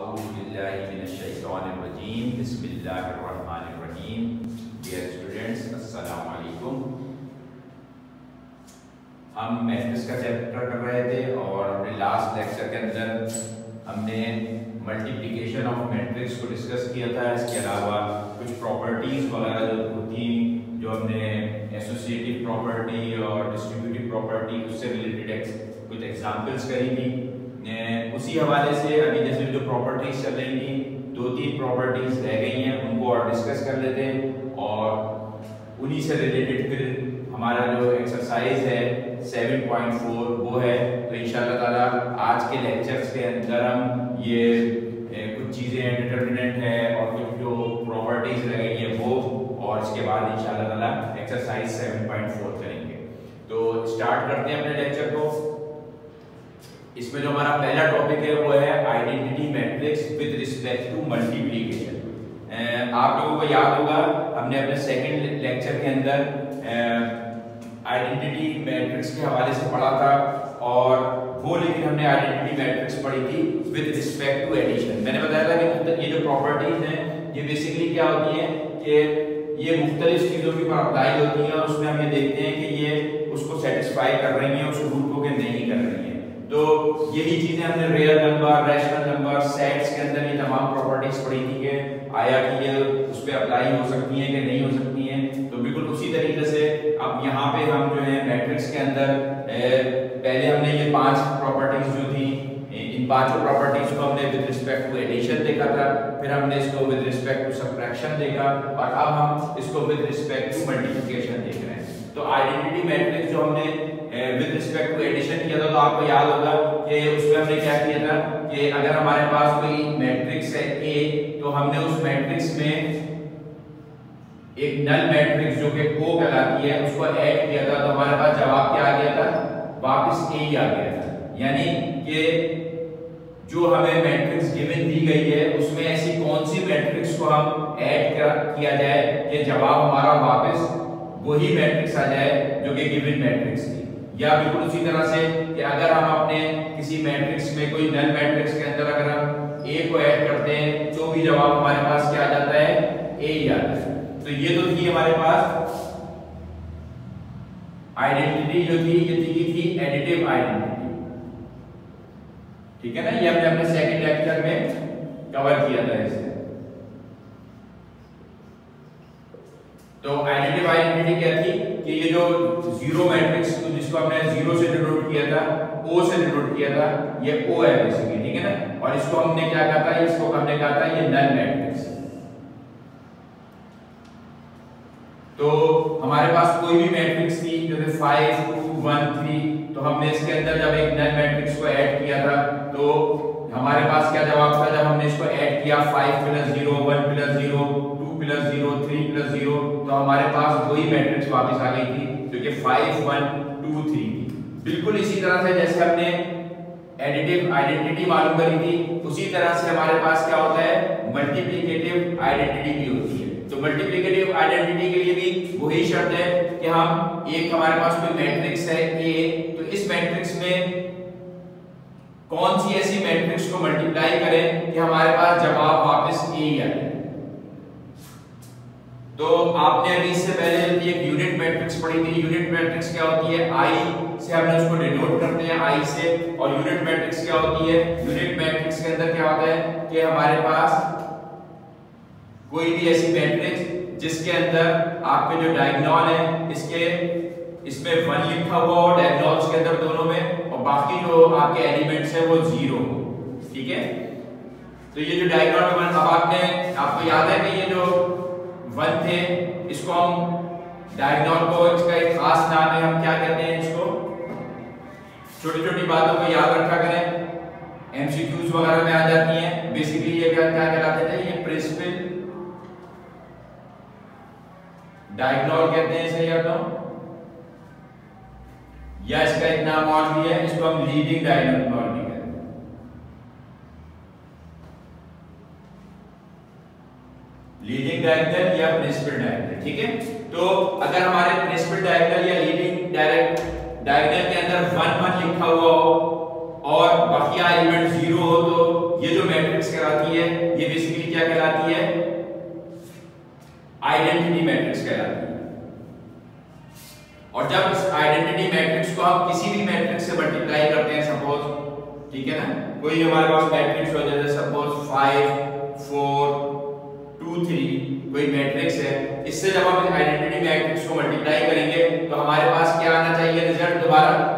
A'udzuबिल्लाहिमिनश्शैतानिर्रजीम बिस्मिल्लाहिर्रहमानिर्रहीम। Dear students, अस्सलाम वालेकुम। हम मैट्रिक्स का चैप्टर कर रहे थे और अपने लास्ट लेक्चर के अंदर हमने मल्टीप्लिकेशन ऑफ मैट्रिक्स को डिस्कस किया था। इसके अलावा कुछ प्रॉपर्टीज वगैरह जो होती जो हमने एसोसिएटिव प्रॉपर्टी और डिस्ट्रीब्यूटिव प्रॉपर्टी उससे रिलेटेड कुछ एग्जांपल्स करी थी। उसी हवाले से अभी जैसे जो प्रॉपर्टीज चल रही थी, 2-3 प्रॉपर्टीज रह गई हैं, उनको और डिस्कस कर लेते हैं और उन्हीं से रिलेटेड फिर हमारा जो एक्सरसाइज है 7.4 वो है। तो इंशाल्लाह ताला आज के लेक्चर्स के अंदर हम ये कुछ चीज़ें डिटर्मिनेंट है और कुछ जो प्रॉपर्टीज रह गई है वो, और इसके बाद इंशाल्लाह ताला एक्सरसाइज 7.4 करेंगे। तो स्टार्ट करते हैं अपने लेक्चर को। इसमें जो हमारा पहला टॉपिक है वो है identity matrix with respect to multiplication. आप लोगों को याद होगा हमने अपने सेकंड लेक्चर के अंदर आइडेंटिटी मैट्रिक्स के हवाले से पढ़ा था, और वो लेकिन हमने आइडेंटिटी मैट्रिक्स पढ़ी थी विद रिस्पेक्ट टू एडिशन। मैंने बताया था कि ये जो प्रॉपर्टीज हैं ये बेसिकली क्या होती हैं कि ये मुख्तलिफ चीज़ों के ऊपर अप्लाई होती हैं और उसमें हम ये देखते हैं कि ये उसको सेटिस्फाई कर रही हैं, उस रूल को कि नहीं कर रही हैं। तो यही चीजें हमने real number, rational number, sets के अंदर ये तमाम प्रॉपर्टीज पढ़ी थी कि आया कि ये उस पर अप्लाई हो सकती हैं कि नहीं हो सकती हैं। तो बिल्कुल उसी तरीके से अब यहाँ पे हम जो है मैट्रिक्स के अंदर पहले हमने ये 5 प्रॉपर्टीज जो थी, इन 5 प्रॉपर्टीज को हमने विद रिस्पेक्ट टू एडिशन देखा था, फिर हमने इसको विद रिस्पेक्ट टू सबट्रैक्शन देखा, और अब हम इसको विद रिस्पेक्ट टू मल्टीप्लिकेशन देख रहे हैं। तो आइडेंटिटी मैट्रिक्स जो हमने विद रिस्पेक्ट टू एडिशन किया था, तो आपको याद होगा कि उसमें हमने क्या किया था कि अगर हमारे पास कोई मैट्रिक्स है A, तो हमने उस मैट्रिक्स में एक नल मैट्रिक्स जो कि O कहलाती है उसको ऐड किया था, तो हमारे पास जवाब क्या आ गया था, वापस A ही आ गया था। यानी कि जो हमें मैट्रिक्स गिवन दी गई है उसमें ऐसी कौन सी मैट्रिक्स को हम ऐड किया जाए कि जवाब हमारा वापस वही मैट्रिक्स आ जाए जो कि गिवन मैट्रिक्स थी। या बिल्कुल उसी तरह से कि अगर हम अपने किसी मैट्रिक्स में कोई नल मैट्रिक्स के अंदर अगर हम A को ऐड करते हैं तो भी जवाब हमारे पास क्या आ जाता है, A ही आता है। तो ये तो थी हमारे पास आइडेंटिटी जो थी, ये थी एडिटिव आइडेंटिटी, ठीक है ना। ये हमने अपने सेकंड लेक्चर में कवर किया था इसे। तो आइडेंटिटी आइडेंटिटी क्या थी कि ये जो जीरो मैट्रिक्स जिसको हमने 0 से डिनोट किया था, O से डिनोट किया था, ये O है बेसिकली, ठीक है ना। और इसको हमने क्या कहा था, इसको हमने कहा था ये नल मैट्रिक्स। तो हमारे पास कोई भी मैट्रिक्स थी जैसे 5 2 1 3, तो हमने इसके अंदर जब एक नल मैट्रिक्स को ऐड किया था तो हमारे पास क्या जवाब था, जब हमने इसको ऐड किया 5 + 0 1 + 0 2 + 0 3 + 0, तो हमारे पास वही मैट्रिक्स वापस आ गई थी जो कि 5 1 2 3 थी। बिल्कुल इसी तरह से जैसे हमने एडिटिव आइडेंटिटी मालूम करी थी, उसी तरह से हमारे पास क्या होता है, मल्टीप्लिकेटिव आइडेंटिटी भी होती है। तो मल्टीप्लिकेटिव आइडेंटिटी के लिए भी वही शर्त है कि हम एक हमारे पास कोई मैट्रिक्स है A, तो इस मैट्रिक्स में कौन सी ऐसी मैट्रिक्स को मल्टीप्लाई करें कि हमारे पास जवाब वापस A ही आए। तो आपने अभी इससे पहले एक यूनिट मैट्रिक्स पढ़ी थी। यूनिट मैट्रिक्स क्या होती है, I से हमने उसको डिनोट करते हैं I से। और यूनिट मैट्रिक्स क्या होती है, यूनिट मैट्रिक्स के अंदर क्या होता है कि हमारे पास कोई भी ऐसी मैट्रिक्स जिसके अंदर आपके जो डायगोनल है इसमें 1 लिखा हुआ हो डायगोनल्स के अंदर दोनों में, और बाकी जो आपके एलिमेंट्स है वो 0 हो, ठीक है। तो ये जो डायगोनल में अब आपको याद है कि ये जो 1 थे, इसको हम डायगोनल को इसका एक खास नाम है, हम क्या कहते हैं इसको, छोटी छोटी बातों को याद रखा करें, एमसीक्यूज वगैरह में आ जाती हैं। बेसिकली ये क्या कहलाते थे, ये प्रिंसिपल डायगोनल कहते हैं इसे, या इसका एक नाम और भी है, इसको हम लीडिंग डायगोनल भी कहते हैं। लीडिंग डायगोनल या प्रिंसिपल डायगोनल, ठीक है। तो अगर हमारे प्रिंसिपल डायगोनल या लीडिंग डायगोनल के अंदर 1 1 लिखा हुआ हो और बाकी एलिमेंट 0 हो, तो ये जो मैट्रिक्स कहलाती है ये बेसिकली क्या कहलाती है, आइडेंटिटी मैट्रिक्स कहलाती है। और जब इस आइडेंटिटी मैट्रिक्स को हम किसी भी मैट्रिक्स से मल्टीप्लाई करते हैं, सपोज, ठीक है ना, कोई हमारे पास मैट्रिक्स हो जैसे सपोज 5 4 2 3 कोई मैट्रिक्स है, इससे जब हम इस आइडेंटिटी मैट्रिक्स को मल्टीप्लाई करेंगे तो हमारे पास क्या आना चाहिए रिजल्ट,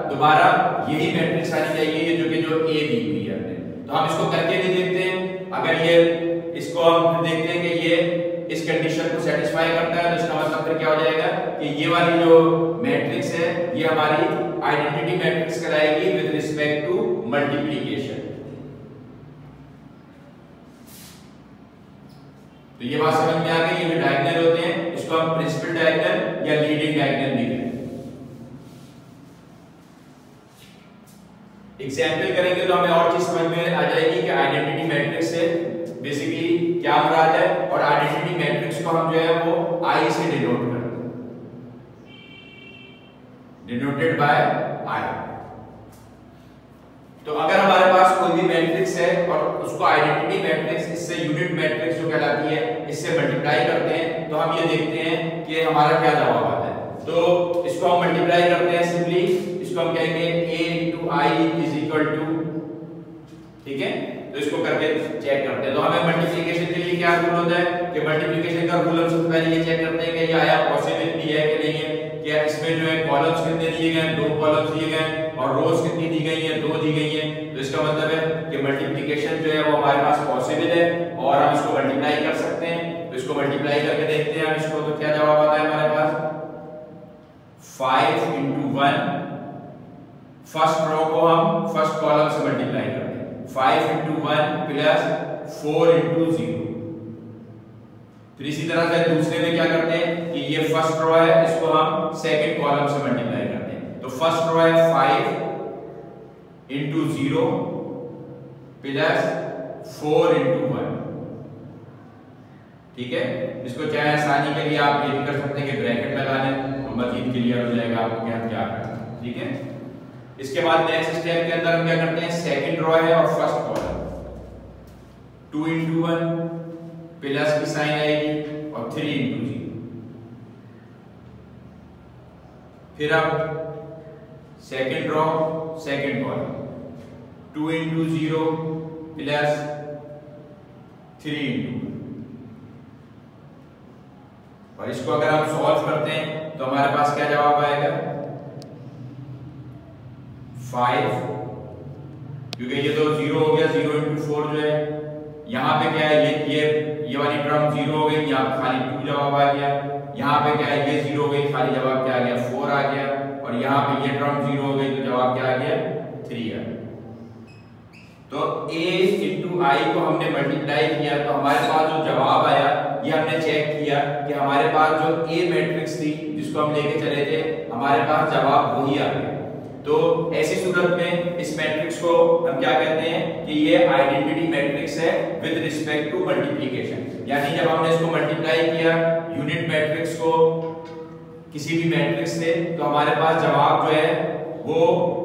दोबारा यही मैट्रिक्स आनी चाहिए जो कि ए दी हुई है हमने। तो हम इसको करके भी देखते हैं, अगर ये इसको हम देखते हैं कि ये इस कंडीशन को सेटिस्फाई करता है तो इसका मतलब फिर क्या हो जाएगा कि ये वाली जो मैट्रिक्स है ये हमारी आइडेंटिटी मैट्रिक्स कहलाएगी विद रिस्पेक्ट टू मल्टीप्लिकेशन। तो ये बात समझ में आ गई, ये जो डायगोनल होते हैं इसको हम प्रिंसिपल डायगोनल या लीडिंग डायगोनल भी कहते हैं। एग्जाम्पल करेंगे तो हमें और चीज समझ में आ जाएगी कि आइडेंटिटी मैट्रिक्स से बेसिकली क्या मुराद है, और आइडेंटिटी मैट्रिक्स को हम जो है वो आई से डिनोट करते हैं, डिनोटेड बाय आई। तो अगर हमारे पास कोई भी मैट्रिक्स है और उसको आइडेंटिटी मैट्रिक्स इससे यूनिट मैट्रिक्स जो कहलाती है इससे मल्टीप्लाई करते हैं तो हम ये देखते हैं कि हमारा क्या जवाब आता है। तो इसको हम मल्टीप्लाई करते हैं सिंपली, इसको हम कहेंगे a into i is equal to, ठीक है, तो इसको करके चेक करते हैं। तो हमें मल्टीप्लिकेशन के लिए क्या रूल होता है कि मल्टीप्लिकेशन का रूल हम सबसे पहले ये चेक करते हैं कि ये आया पॉसिबल भी है कि नहीं है, क्या इसमें जो है कॉलम्स कितने दिए गए हैं, 2 कॉलम्स दिए गए हैं, और रोज कितनी दी गई है, 2 दी गई है। तो इसका मतलब है कि मल्टीप्लिकेशन जो है वो हमारे पास पॉसिबल है और हम इसको मल्टीप्लाई कर सकते हैं। तो इसको मल्टीप्लाई करके देखते हैं हम इसको, तो क्या जवाब आता है हमारे पास 5 into 1, फर्स्ट रो को हम फर्स्ट कॉलम से मल्टीप्लाई करते हैं, 5 into 1 प्लस 4 into 0। फिर इसी तरह से दूसरे में क्या करते हैं कि ये फर्स्ट रो है, इसको हम सेकंड कॉलम से मल्टीप्लाई करते हैं। तो फर्स्ट रो है 5 into 0 प्लस 4 into 1, ठीक है। इसको चाहे आसानी के लिए आप ये भी कर सकते हैं कि ब्रैकेट लगा लें तो मजीद क्लियर हो जाएगा आपको क्या क्या करना है, ठीक है। इसके बाद नेक्स्ट स्टेप के अंदर हम क्या करते हैं, सेकंड रो है और फर्स्ट कॉलम, 2 into 1 प्लस की साइन आएगी और 3 into 0। फिर अब second row second column, 2 into 0 plus 3 into 1। और इसको अगर हम सॉल्व करते हैं तो हमारे पास क्या जवाब आएगा 5, क्योंकि ये तो 0 हो गया, 0 into 4 जो है, यहाँ पे क्या है ये वाली टर्म 0 हो गई, यहाँ पे खाली 2 जवाब आ गया, यहाँ पे क्या है ये 0 हो गई, खाली जवाब क्या आ गया 4 आ गया, और यहाँ पे ये टर्म 0 हो गई तो जवाब क्या आ गया 3 आ गया। तो a into i को हमने मल्टीप्लाई किया तो हमारे पास जो जवाब आया ये हमने चेक किया कि हमारे पास जो a मैट्रिक्स थी जिसको हम लेके चले थे हमारे पास जवाब वही आ गया। तो ऐसी सूरत में इस मैट्रिक्स को हम क्या कहते हैं कि ये आइडेंटिटी मैट्रिक्स है विद रिस्पेक्ट टू मल्टीप्लिकेशन। यानी जब हमने इसको मल्टीप्लाई किया यूनिट मैट्रिक्स को किसी भी मैट्रिक्स से तो हमारे पास जवाब जो है वो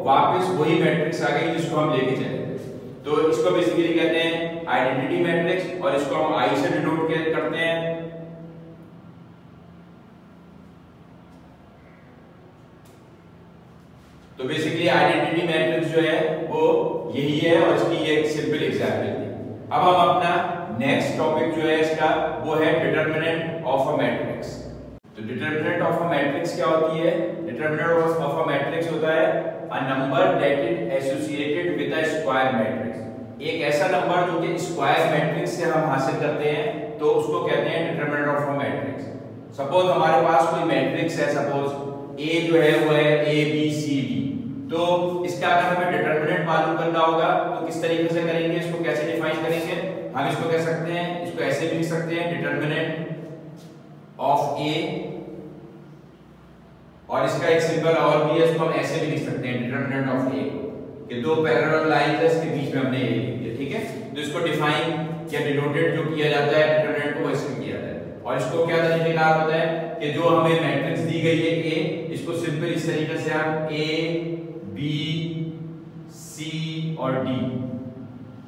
वापस वही मैट्रिक्स आ गई जिसको हम लेके चले। तो इसको बेसिकली कहते हैं आइडेंटिटी मैट्रिक्स और इसको हम आई से डिनोट करते हैं। तो बेसिकली आइडेंटिटी मैट्रिक्स जो है वो यही है और इसकी एक सिंपल एग्जांपल थी। अब हम अपना नेक्स्ट टॉपिक जो है इसका वो है डिटरमिनेंट ऑफ अ मैट्रिक्स। तो डिटरमिनेंट ऑफ अ मैट्रिक्स क्या होती है? डिटरमिनेंट ऑफ अ मैट्रिक्स होता है a number that is associated with a square matrix. एक ऐसा नंबर जो कि स्क्वायर मैट्रिक्स से हम हासिल करते हैं तो उसको कहते हैं determinant of a matrix. Suppose हमारे पास कोई मैट्रिक्स है, सपोज ए जो है वो है ए बी सी डी, तो इसका अगर हमें डिटरमिनेंट मालूम करना होगा तो किस तरीके से करेंगे, इसको कैसे डिफाइन करेंगे? हम इसको कह सकते हैं, इसको ऐसे भी लिख सकते हैं डिटरमिनेंट ऑफ ए, और इसका एक सिंबल और भी है, इसको हम ऐसे भी लिख सकते हैं डिटरमिनेंट ऑफ ए कि दो पैरेलल लाइंस है इसके बीच में हमने ए लिख दिया, ठीक है। तो इसको डिफाइन या डिनोटेड जो किया जाता है डिटरमिनेंट को वैसे किया जाता है। और इसको क्या तरीकेकार होता है कि जो हमें मैट्रिक्स दी गई है ए, इसको सिंपल इस तरीके से हम ए बी सी और डी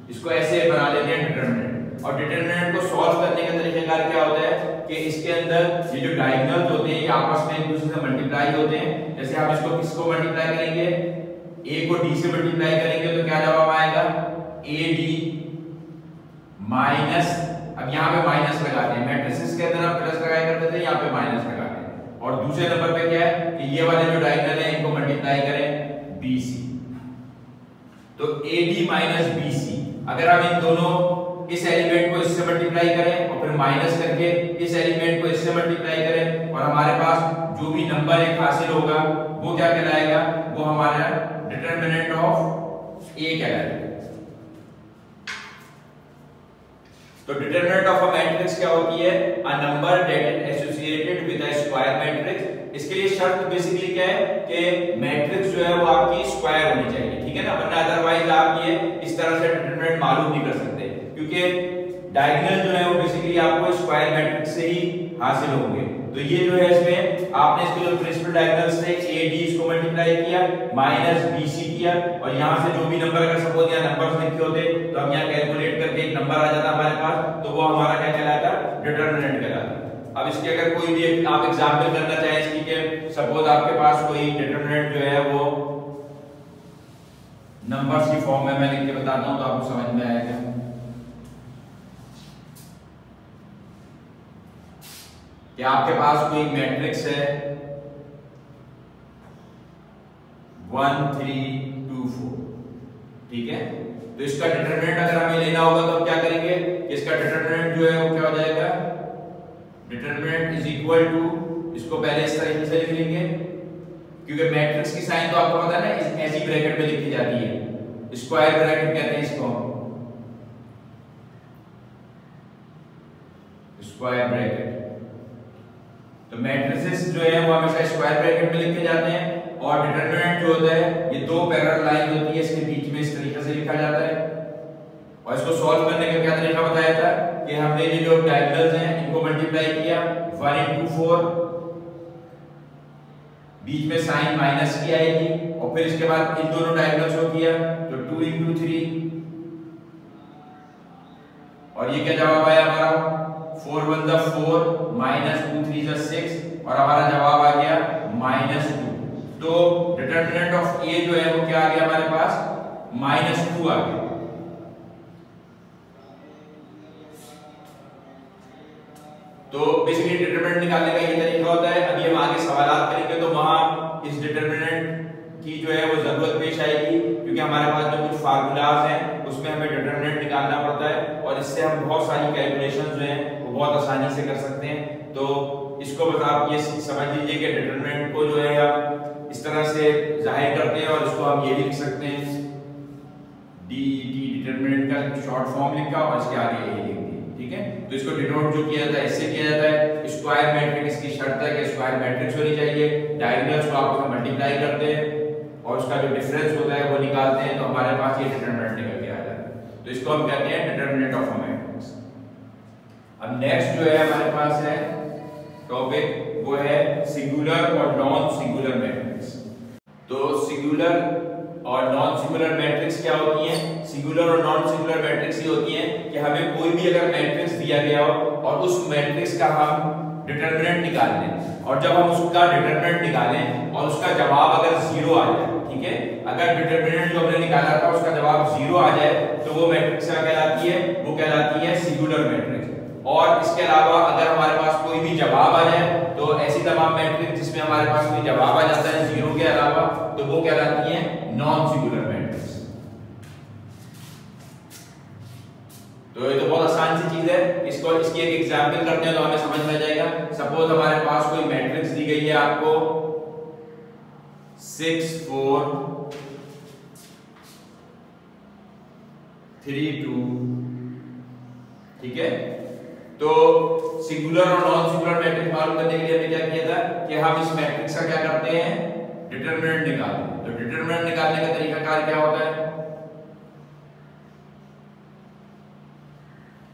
इसको ऐसे बना लेते हैं डिटरमिनेंट। और डिटरमिनेंट को सॉल्व करने का तरीका क्या होता है कि इसके अंदर ये जो डायगोनल्स होते हैं ये आपस में एक दूसरे से मल्टीप्लाई होते हैं। जैसे आप इसको किसको मल्टीप्लाई करेंगे, a को d से मल्टीप्लाई करेंगे तो क्या जवाब आएगा, ad माइनस, अब यहाँ पे माइनस लगाते हैं, मैट्रिसेस के अंदर हम प्लस लगाया करते थे, यहाँ पे माइनस लगाते हैं। और दूसरे नंबर पे क्या है कि ये वाले जो डायगोनल है इनको मल्टीप्लाई करें bc, तो ad माइनस bc। अगर हम इन दोनों इस एलिमेंट को इससे मल्टीप्लाई करें और फिर माइनस करके इस एलिमेंट को इससे मल्टीप्लाई करें और हमारे पास जो भी नंबर एक हासिल होगा वो क्या कहलाएगा, वो हमारा डिटरमिनेंट ऑफ ए कहलाएगा। तो डिटरमिनेंट ऑफ अ मैट्रिक्स क्या होती है, a number that is associated with a square matrix. इसके लिए शर्त बेसिकली क्या है कि मैट्रिक्स जो है वो आपकी स्क्वायर होनी चाहिए, ठीक है ना, वरना अदरवाइज आप ये इस तरह से डिटरमिनेंट मालूम नहीं कर सकते, क्योंकि डायगोनल जो है वो बेसिकली आपको स्क्वायर मैट्रिक्स से ही हासिल होंगे। तो ये जो है इसमें आपने इसके जो प्रिंसिपल डायगोनल्स थे AD इसको मल्टीप्लाई किया माइनस BC किया और यहां से जो भी नंबर, अगर सपोज यहाँ नंबर्स लिखे होते तो हम यहाँ कैलकुलेट करके एक नंबर आ जाता हमारे पास, तो वो हमारा क्या कहलाता, डिटरमिनेंट कहलाता। अब इसके अगर कोई भी आप एग्जांपल करना चाहें इसकी कि सपोज आपके पास कोई डिटरमिनेंट जो है वो नंबर्स की फॉर्म में मैं लिख के बताता हूं तो आपको समझ में आएगा। कि आपके पास कोई मैट्रिक्स है 1 3 2 4, ठीक है, तो इसका डिटरमिनेंट अगर हमें लेना होगा तो हम क्या करेंगे, इसका डिटरमिनेंट जो है वो क्या हो जाएगा, डिटरमिनेंट इज इक्वल टू, इसको पहले इस तरीके से लिख लेंगे क्योंकि मैट्रिक्स की साइन तो आपको पता है ना ऐसी ब्रैकेट में लिखी जाती है, स्क्वायर ब्रैकेट कहते हैं इसको, स्क्वायर ब्रैकेट। तो मैट्रिसेस जो है वो हमेशा स्क्वायर ब्रैकेट में लिखे जाते हैं और डिटरमिनेंट जो होता है ये दो पैरेलल लाइन होती है इसके बीच में इस तरीके से लिखा जाता है। और इसको सॉल्व करने का क्या तरीका बताया था कि हमने ये जो डायगोनल्स हैं इनको मल्टीप्लाई किया 1 into 4, बीच में साइन माइनस की आएगी और फिर इसके बाद इन दोनों डायगोनल्स को किया तो 2 into 3 और ये क्या जवाब आया हमारा 4 1 the 4 minus 2 3 the 6 और हमारा जवाब आ गया -2। तो डिटरमिनेंट ऑफ ए जो है वो क्या आ गया हमारे पास -2 आ गया। तो बेसिकली डिटरमिनेंट निकालने का ये तरीका होता है। अभी हम आगे सवालात करेंगे तो वहां इस डिटरमिनेंट की जो है वो जरूरत पेश आएगी क्योंकि हमारे पास जो कुछ फार्मूलाज हैं उसमें हमें डिटरमिनेंट निकालना पड़ता है और इससे हम बहुत सारी कैलकुलेशंस जो हैं वो बहुत आसानी से कर सकते हैं। तो इसको बस आप ये समझ लीजिए कि डिटरमिनेंट को जो है हम इस तरह से जाहिर करते हैं और इसको हम ये भी लिख सकते हैं DET, डिटरमिनेंट का शॉर्ट फॉर्म लिखा और इसके आगे ये लिख दिया, ठीक है। तो इसको डिनोट जो किया जाता है इससे किया जाता है स्क्वायर मैट्रिक्स की शर्त है कि स्क्वायर मैट्रिक्स होनी चाहिए, डायगोनल्स को आप मल्टीप्लाई करते हैं और उसका जो डिफरेंस होता है वो निकालते हैं तो हमारे पास ये डिटरमिनेंट निकल के आ जाता है। तो इसको हम कहते हैं डिटरमिनेंट ऑफ अ मैट्रिक्स। अब नेक्स्ट जो है हमारे पास है टॉपिक वो है सिंगुलर और नॉन सिंगुलर मैट्रिक्स। तो सिंगुलर और नॉन सिंगुलर मैट्रिक्स क्या होती हैं? सिंगुलर और नॉन सिंगुलर मैट्रिक्स ये होती हैं कि हमें कोई भी अगर मैट्रिक्स दिया गया हो और उस मैट्रिक्स का हम डिटरमिनेंट निकाल लें और जब हम उसका डिटरमिनेंट निकालें और उसका जवाब अगर 0 आ जाए, ठीक है, अगर डिटरमिनेंट जो हमने निकाला था उसका जवाब 0 आ जाए तो वो मैट्रिक्स क्या कहलाती है? वो कहलाती है सिंगुलर मैट्रिक्स। और इसके अलावा अगर हमारे पास कोई भी जवाब आ जाए तो ऐसी तमाम मैट्रिक्स जिसमें हमारे पास कोई जवाब आ जाता है 0 के अलावा तो वो कहलाती है नॉन सिंगुलर मैट्रिक्स। तो ये तो बहुत आसान सी चीज है, इसको इसकी एक एग्जांपल करते हैं तो हमें समझ में आ जाएगा। सपोज हमारे पास कोई मैट्रिक्स दी गई है आपको 6 4 3 2, ठीक है। तो सिंगुलर और नॉन सिंगुलर मैट्रिक्स मालूम करने के लिए हमने क्या किया था कि हम इस मैट्रिक्स का क्या करते हैं? डिटरमिनेंट निकालते हैं। तो डिटरमिनेंट निकालने का तरीका क्या होता है?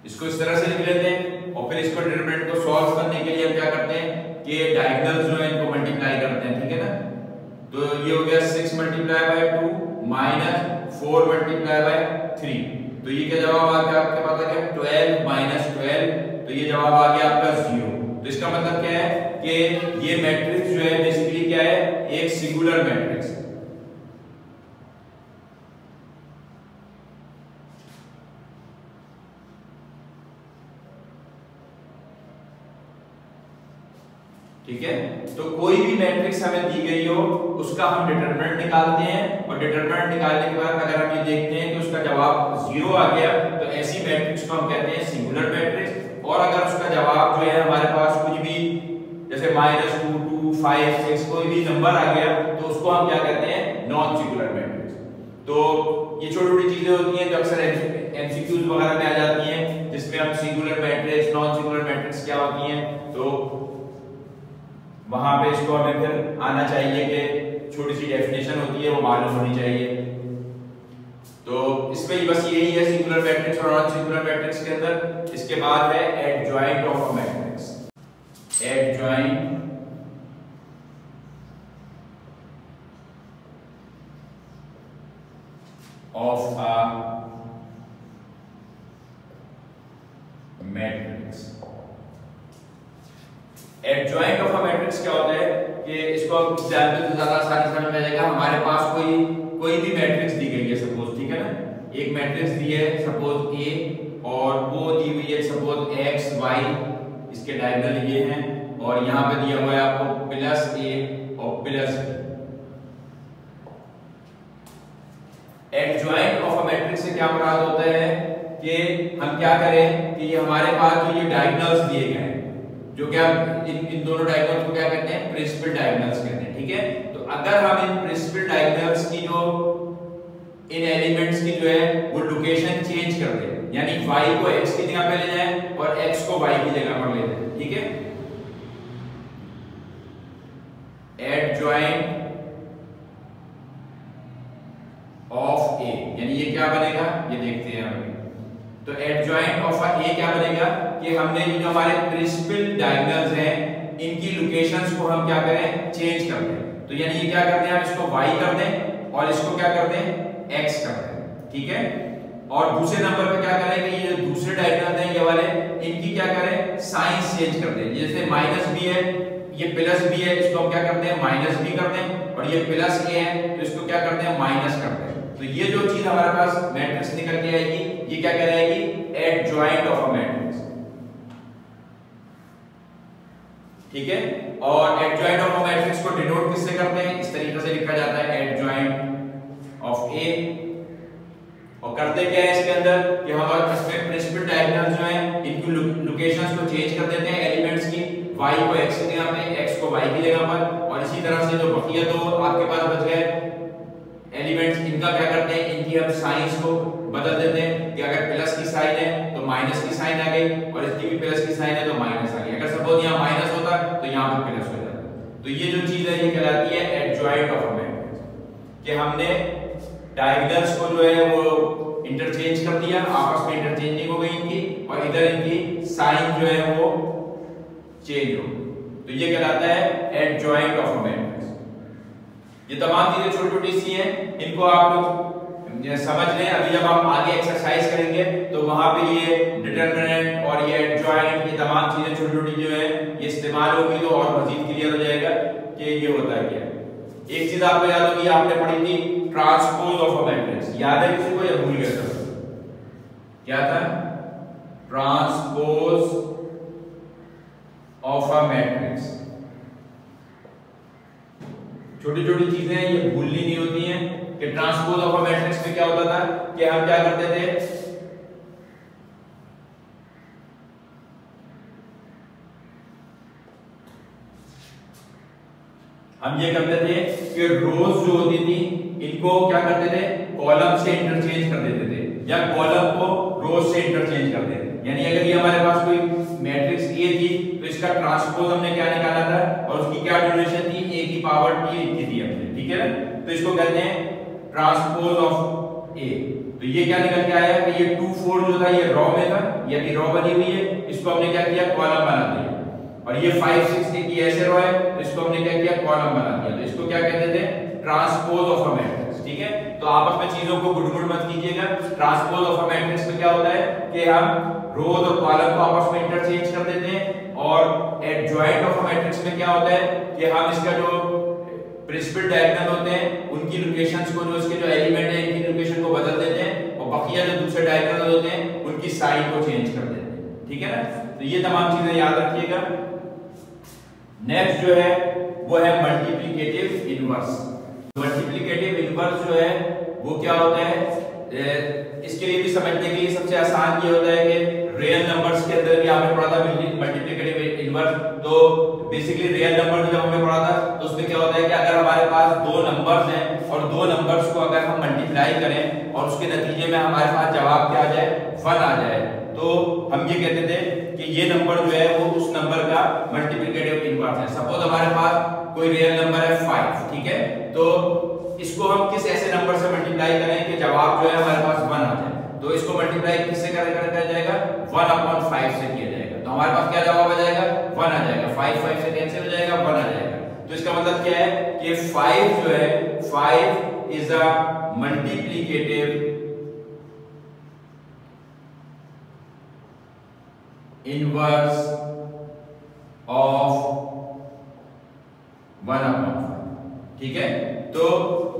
इसको इस तरह से लिख लेते हैं और फिर इसको डिटरमिनेंट को सॉल्व करने के लिए हम क्या करते हैं कि डायगोनल्स जो है इनको मल्टीप्लाई करते हैं, ठीक है ना। तो ये हो गया 6 × 2 -4 × 3, तो तो ये क्या जवाब आ गया आपके पास? आ गया 12 माइनस 12, तो ये जवाब आ गया आपका 0। तो इसका मतलब क्या है कि ये मैट्रिक्स जो है बेसिकली क्या है? एक सिंगुलर मैट्रिक्स है। ठीक है, तो कोई भी मैट्रिक्स हमें दी गई हो उसका हम डिटरमिनेंट निकालते हैं, और डिटरमिनेंट निकालने के बाद अगर हम ये देखते हैं कि उसका जवाब 0 आ गया तो ऐसी मैट्रिक्स को हम कहते हैं सिंगुलर मैट्रिक्स। और अगर उसका जवाब जो है हमारे पास कुछ भी जैसे -2, 2, 5, 6 कोई भी नंबर आ गया तो उसको हम क्या कहते हैं? Non singular matrix. तो ये छोटी छोटी चीजें होती हैं जो अक्सर एमसीक्यूज वगैरह में आ जाती हैं, जिसमें हम singular matrix, non singular matrix क्या होती हैं, तो वहां पे इसको हमें फिर आना चाहिए कि छोटी सी डेफिनेशन होती है वो मालूम होनी चाहिए। तो इसमें बस यही है सिंगुलर मैट्रिक्स और नॉन सिंगुलर मैट्रिक्स के अंदर। इसके बाद है adjoint of a matrix. Adjoint of a matrix. Adjoint of a matrix क्या होता है कि इसको आप जानते हो तो ज्यादा आसानी समझ में आ जाएगा। हमारे पास कोई भी मैट्रिक्स दी गई है सपोज, ठीक है ना, एक मैट्रिक्स दी है सपोज A और वो दी हुई है सपोज x y, इसके डायगोनल ये हैं और यहाँ पे दिया हुआ है आपको +a और +b। Adjoint of a matrix से क्या मुराद होता है कि हम क्या करें कि ये हमारे पास जो ये डायगोनल्स दिए गए हैं, जो क्या इन दोनों डायगोनल्स को क्या कहते हैं? प्रिंसिपल डायगोनल्स कहते हैं। ठीक है, तो अगर हम इन प्रिंसिपल डायगोनल्स की जो इन एलिमेंट्स की जो है वो लोकेशन चेंज कर दें, यानी y को x की जगह पे ले जाएं और x को y की जगह पर ले जाएं, ठीक है, एडजॉइंट ऑफ A, यानी ये क्या बनेगा ये देखते हैं हम। तो एडजॉइंट ऑफ A क्या बनेगा कि हमने ये जो हमारे प्रिंसिपल डायगोनल्स हैं इनकी लोकेशंस को हम क्या करें? चेंज कर दें। तो यानी ये क्या करते हैं? हम इसको y कर दें और इसको क्या कर दें? x कर दें, ठीक है। और दूसरे नंबर पे क्या करें कि ये जो दूसरे डायगोनल हैं ये वाले, इनकी क्या करें? साइंस चेंज कर दें। जैसे -b है, ये +b है, इसको हम क्या करते हैं? -b कर दें, और ये +a है तो इसको क्या करते हैं? माइनस कर दें। तो ये जो चीज हमारे पास मैट्रिक्स निकल के आएगी ये क्या कहलाएगी? एडजॉइंट ऑफ अ मैट्रिक्स, ठीक है। और एडजॉइंट ऑफ अ मैट्रिक्स को डिनोट किससे करते हैं? इस तरीके से लिखा जाता है एडजॉइंट ऑफ A। और करते क्या है इसके अंदर कि हम इसमें प्रिंसिपल डायगोनल जो है इनकी लोकेशंस को चेंज कर देते हैं एलिमेंट्स की, y को x की जगह पे, x को y की जगह पर, और इसी तरह से जो बकिया दो आपके पास बच गए एलिमेंट्स इनका क्या करते हैं? इनकी हम साइंस को बदल देते हैं कि अगर प्लस की साइन है तो माइनस की साइन आ गई, और इसकी भी प्लस की साइन है तो माइनस आ गई। अगर सपोज यहाँ माइनस होता तो यहाँ पर प्लस हो जाता। तो ये जो चीज है ये कहलाती है एडजॉइंट ऑफ अ मैट्रिक्स, कि हमने डायगोनल्स को जो है वो इंटरचेंज कर दिया, आपस में इंटरचेंजिंग हो गई इनकी, और इधर इनकी साइन जो है वो चेंज हो, तो ये कहलाता है एडजॉइंट ऑफ अ मैट्रिक्स। ये तमाम चीजें छोटी छोटी सी हैं, इनको आप लोग समझ लें। अभी जब हम आगे एक्सरसाइज करेंगे तो वहां पे ये डिटरमिनेंट और ये एडजॉइंट, ये तमाम चीजें छोटी छोटी जो है ये इस्तेमाल होगी, तो और मजीद क्लियर हो जाएगा कि ये होता है क्या। एक चीज आपको याद होगी, आपने पढ़ी थी ट्रांसपोज ऑफ अ मैट्रिक्स, याद है किसी को या भूल गया था? क्या था? Transpose of a matrix. छोटी छोटी चीजें ये भूलनी नहीं होती हैं कि ट्रांसपोज ऑफ अ मैट्रिक्स में क्या होता था कि हम क्या करते थे? हम ये करते थे कि रोज जो होती थी इनको क्या करते थे? कॉलम से इंटरचेंज कर देते थे, या कॉलम को रोज से इंटरचेंज कर देते। यानी अगर ये हमारे पास कोई मैट्रिक्स A थी तो इसका ट्रांसपोज हमने क्या निकाला था, और उसकी क्या ड्यूरेशन थी? A की पावर t लिखी थी हमने, ठीक है ना। तो इसको कहते हैं ट्रांसपोज ऑफ A। तो ये क्या निकल के आया कि ये 2 4 जो था ये रॉ में था, यानी रॉ बनी हुई है, इसको हमने क्या किया? कॉलम बना दिया। और ये 5 6 की ऐसे रॉ है तो इसको हमने क्या किया? कॉलम बना दिया। तो इसको क्या कहते थे? ट्रांसपोज ऑफ अ मैट्रिक्स, ठीक है। तो आपस में चीजों को गुड़ मत कीजिएगा। ट्रांसपोज ऑफ अ मैट्रिक्स में क्या होता है कि हम रोज और कॉलम को आपस में इंटरचेंज कर देते हैं, और एडजॉइंट ऑफ अ मैट्रिक्स में क्या होता है कि हम इसका जो प्रिंसिपल डायगोनल होते हैं उनकी लोकेशंस को, जो इसके जो एलिमेंट है इनकी लोकेशन को बदल देते हैं, और बकिया जो दूसरे डायगोनल होते हैं उनकी साइन को चेंज कर देते हैं। ठीक है ना, तो ये तमाम चीजें याद रखिएगा। नेक्स्ट जो है वो है मल्टीप्लिकेटिव इनवर्स। मल्टीप्लिकेटिव इनवर्स जो है वो क्या होता है, इसके लिए भी समझने के लिए सबसे आसान ये होता है कि रियल नंबर्स के अंदर भी आपने पढ़ा था मल्टीप्लिकेटिव इनवर्स। तो बेसिकली रियल नंबर जब हमने पढ़ा था तो उसमें क्या होता है कि अगर हमारे पास दो नंबर्स हैं और दो नंबर्स को अगर हम मल्टीप्लाई करें और उसके नतीजे में हमारे पास जवाब क्या आ जाए, 1 आ जाए, तो हम ये कहते थे कि ये नंबर जो है वो उस नंबर का मल्टीप्लिकेटिव इनवर्स है। सपोज हमारे पास कोई रियल नंबर है 5, ठीक है, तो इसको हम किस ऐसे नंबर से मल्टीप्लाई करें कि जवाब जो है हमारे पास 1 आ जाए, तो इसको मल्टीप्लाई किससे किया जाएगा, 1/5 से किया जाएगा। तो हमारे पास क्या जवाब आ जाएगा, 1 आ जाएगा। 5 से कैंसिल हो जाएगा, 1 आ जाएगा। तो इसका मतलब क्या है कि 5 जो है 5 is a multiplicative inverse of 1/5। ठीक है, तो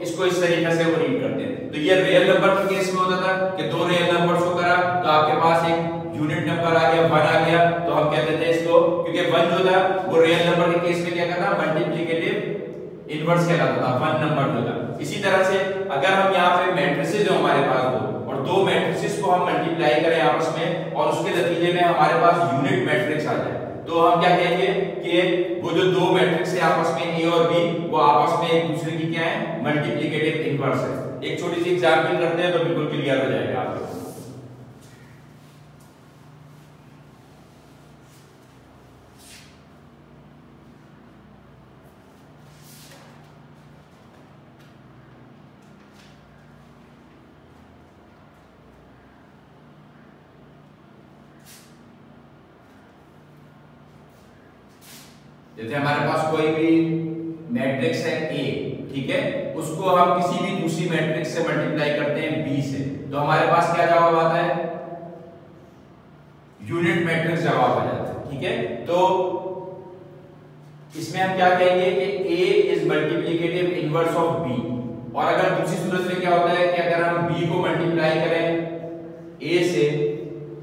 इसको इस तरीके से वो रीड करते हैं। तो ये रियल नंबर के केस में होता था कि दो रियल नंबर्स को करा तो आपके पास एक यूनिट नंबर आ गया, 1 आ गया, तो हम क्या कहते हैं इसको, क्योंकि 1 जो था वो रियल नंबर के केस में क्या कहता था, मल्टीप्लिकेटिव इनवर्स कहलाता था 1 नंबर जो था। इसी तरह से अगर हम यहाँ पे मैट्रिसेस हो हमारे पास और दो मैट्रिसेस को हम मल्टीप्लाई करें आपस में और उसके नतीजे में हमारे पास यूनिट मैट्रिक्स आ जाए, तो हम क्या कहेंगे कि वो जो दो मैट्रिक्स है आपस में ए और बी, वो आपस में एक दूसरे की क्या है, मल्टीप्लिकेटिव इनवर्स है। एक छोटी सी एग्जांपल करते हैं तो बिल्कुल क्लियर हो जाएगा आपको। जैसे हमारे पास कोई भी मैट्रिक्स है A, ठीक है, उसको हम किसी भी दूसरी मैट्रिक्स से मल्टीप्लाई करते हैं B से, तो हमारे पास क्या जवाब आता है, यूनिट मैट्रिक्स जवाब आ जाता है। ठीक है, तो इसमें हम क्या कहेंगे कि A is multiplicative inverse of B। और अगर दूसरी सूरत में क्या होता है कि अगर हम B को मल्टीप्लाई करें A से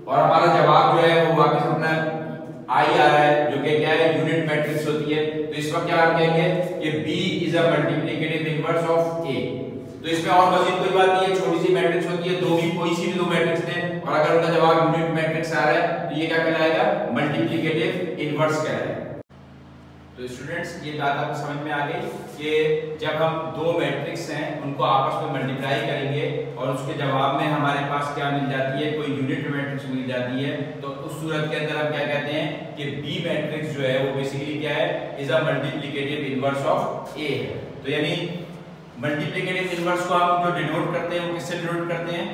और हमारा जवाब जो है वो वापस अपना आई आ रहा है, जो कि क्या है, यूनिट मैट्रिक्स होती है, तो इस वक्त क्या हम कहेंगे कि B is a multiplicative inverse of A। तो इसमें और मजीद कोई बात नहीं है, छोटी सी मैट्रिक्स होती है, दो भी कोई सी भी दो मैट्रिक्स हैं और अगर उनका जवाब यूनिट मैट्रिक्स आ रहा है तो ये क्या कहलाएगा, मल्टीप्लिकेटिव इनवर्स कहलाएगा। तो स्टूडेंट्स ये बात आपको समझ में आ गई कि जब हम दो मैट्रिक्स हैं उनको आपस में मल्टीप्लाई करेंगे और उसके जवाब में हमारे पास क्या मिल जाती है, कोई यूनिट मैट्रिक्स मिल जाती है, तो उस सूरत के अंदर हम क्या कहते हैं कि बी मैट्रिक्स जो है वो बेसिकली क्या है, is a multiplicative inverse of A है। तो यानी मल्टीप्लिकेटिव इनवर्स को हम जो डिनोट करते हैं वो किससे डिनोट करते हैं,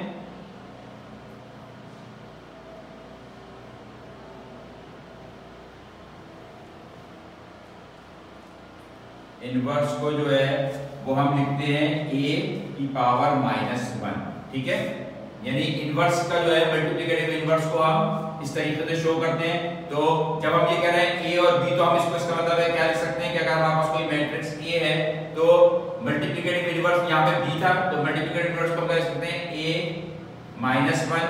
इनवर्स को जो है वो हम लिखते हैं a की पावर -1। ठीक है, यानी इनवर्स का जो है मल्टीप्लिकेटिव इनवर्स को हम इस तरीके से शो करते हैं। तो जब हम ये कह रहे हैं a और b, तो हम इसको इसका मतलब है क्या लिख सकते हैं कि अगर हमारे पास कोई मैट्रिक्स a है तो मल्टीप्लिकेटिव इनवर्स यहाँ पे b था, तो मल्टीप्लिकेटिव इनवर्स को कह सकते हैं a -1।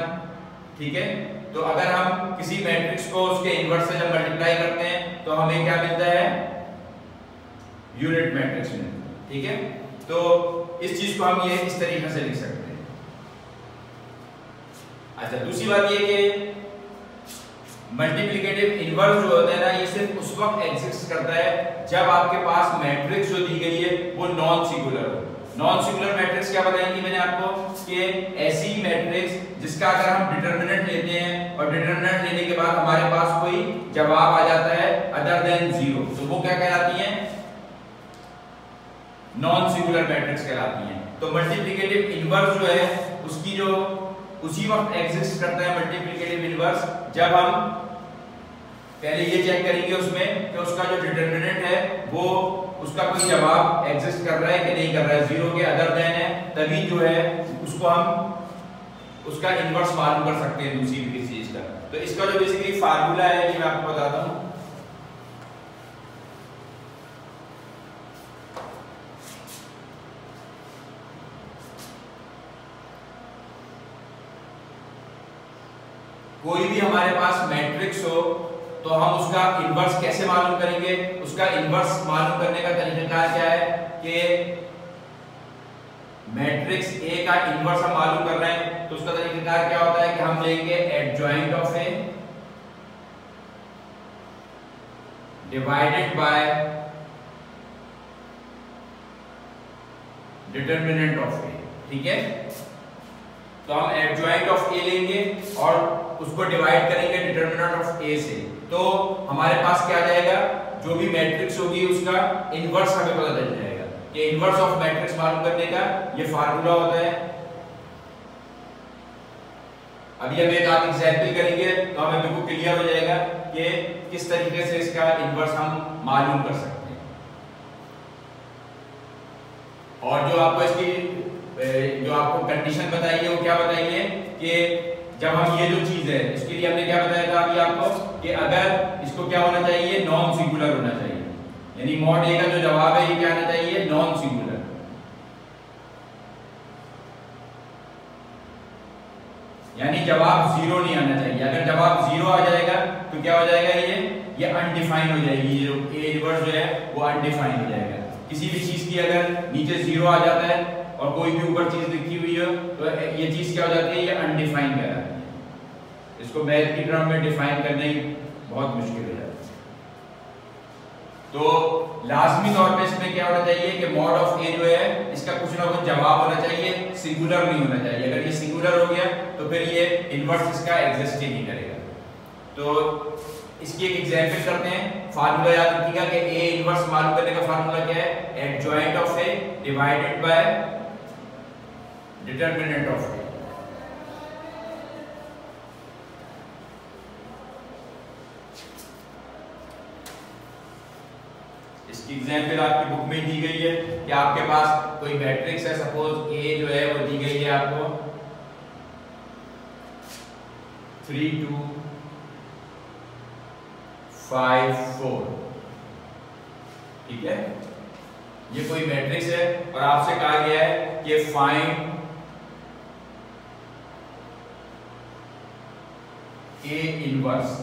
ठीक है, तो अगर हम किसी मैट्रिक्स को उसके इनवर्स से जब मल्टीप्लाई करते हैं तो हमें क्या मिलता है, यूनिट मैट्रिक्स में। ठीक है, तो इस चीज को हम ये इस तरीके से लिख सकते हैं। अच्छा, दूसरी बात ये कि मल्टीप्लिकेटिव इनवर्स जो होता है ना, ये सिर्फ उस वक्त एग्जिस्ट करता है जब आपके पास मैट्रिक्स जो दी गई है वो नॉन सिंगुलर हो। नॉन सिंगुलर मैट्रिक्स क्या बताएंगी मैंने आपको, कि ऐसी मैट्रिक्स जिसका अगर हम डिटरमिनेंट लेते हैं और डिटरमिनेंट लेने के बाद हमारे पास कोई जवाब आ जाता है अदर देन 0, तो वो क्या कहलाती है, नॉन सिंगुलर मैट्रिक्स कहलाती हैं। तो मल्टीप्लिकेटिव इनवर्स जो है उसकी जो उसी वक्त एग्जिस्ट करता है मल्टीप्लिकेटिव इनवर्स जब हम पहले ये चेक करेंगे उसमें कि उसका जो डिटरमिनेंट है वो उसका कोई जवाब एग्जिस्ट कर रहा है कि नहीं कर रहा है, जीरो के अदर देन है, तभी जो है उसको हम उसका इनवर्स मालूम कर सकते हैं दूसरी किसी चीज का। तो इसका जो बेसिकली फार्मूला है ये मैं आपको बताता हूं। कोई भी हमारे पास मैट्रिक्स हो तो हम उसका इनवर्स कैसे मालूम करेंगे? उसका इनवर्स मालूम करने का तरीका क्या है कि मैट्रिक्स ए का इनवर्स हम मालूम कर रहे हैं तो उसका तरीका क्या होता है कि हम लेंगे adjoint of A divided by determinant of A. ठीक है, तो हम एडजॉइंट ऑफ ए लेंगे और उसको डिवाइड करेंगे डिटरमिनेंट ऑफ ए से, तो हमारे पास क्या आ जाएगा? जो भी मैट्रिक्स होगी उसका इनवर्स हमें पता चल जाएगा। ये इनवर्स ऑफ मैट्रिक्स मालूम करने का ये फार्मूला होता है। अभी हम एक आध एग्जांपल करेंगे तो हमें बिल्कुल क्लियर हो जाएगा कि किस तरीके से इसका इनवर्स हम मालूम कर सकते हैं। और जो आपको इसकी जो आपको कंडीशन बताई है वो क्या बताई है कि जब हम ये जो चीज है इसके लिए हमने क्या बताया था अभी आपको कि अगर इसको क्या होना चाहिए, नॉन सिंगुलर होना चाहिए, यानी मॉड ए का जो जवाब है ये क्या आना चाहिए, नॉन सिंगुलर। यानी जवाब जीरो नहीं आना चाहिए। अगर जवाब जीरो आ जाएगा तो क्या हो जाएगा, ये अनडिफाइन हो जाएगी, ये जो ए इनवर्स जो है वो अनडिफाइन हो जाएगा। किसी भी चीज की अगर नीचे जीरो आ जाता है और कोई भी ऊपर चीज लिखी हुई हो तो ये चीज क्या हो जाती है, ये अनडिफाइन कहलाती है। इसको मैथ की टर्म में डिफाइन करना ही बहुत मुश्किल हो जाता है। तो लाजमी तौर पे इसमें क्या होना चाहिए कि मॉड ऑफ ए जो है इसका कुछ ना कुछ जवाब होना चाहिए, सिंगुलर नहीं होना चाहिए। अगर ये सिंगुलर हो गया तो फिर ये इनवर्स इसका एग्जिस्ट ही नहीं करेगा। तो इसकी एक एग्जांपल करते हैं। फार्मूला याद रखिएगा कि ए इनवर्स मालूम करने का फार्मूला क्या है, adjoint of A divided by determinant of A. इसकी एग्जांपल आपकी बुक में दी गई है कि आपके पास कोई मैट्रिक्स है, सपोज ए जो है वो दी गई है आपको 3 2 5 4। ठीक है, ये कोई मैट्रिक्स है और आपसे कहा गया है कि फाइंड ए इनवर्स।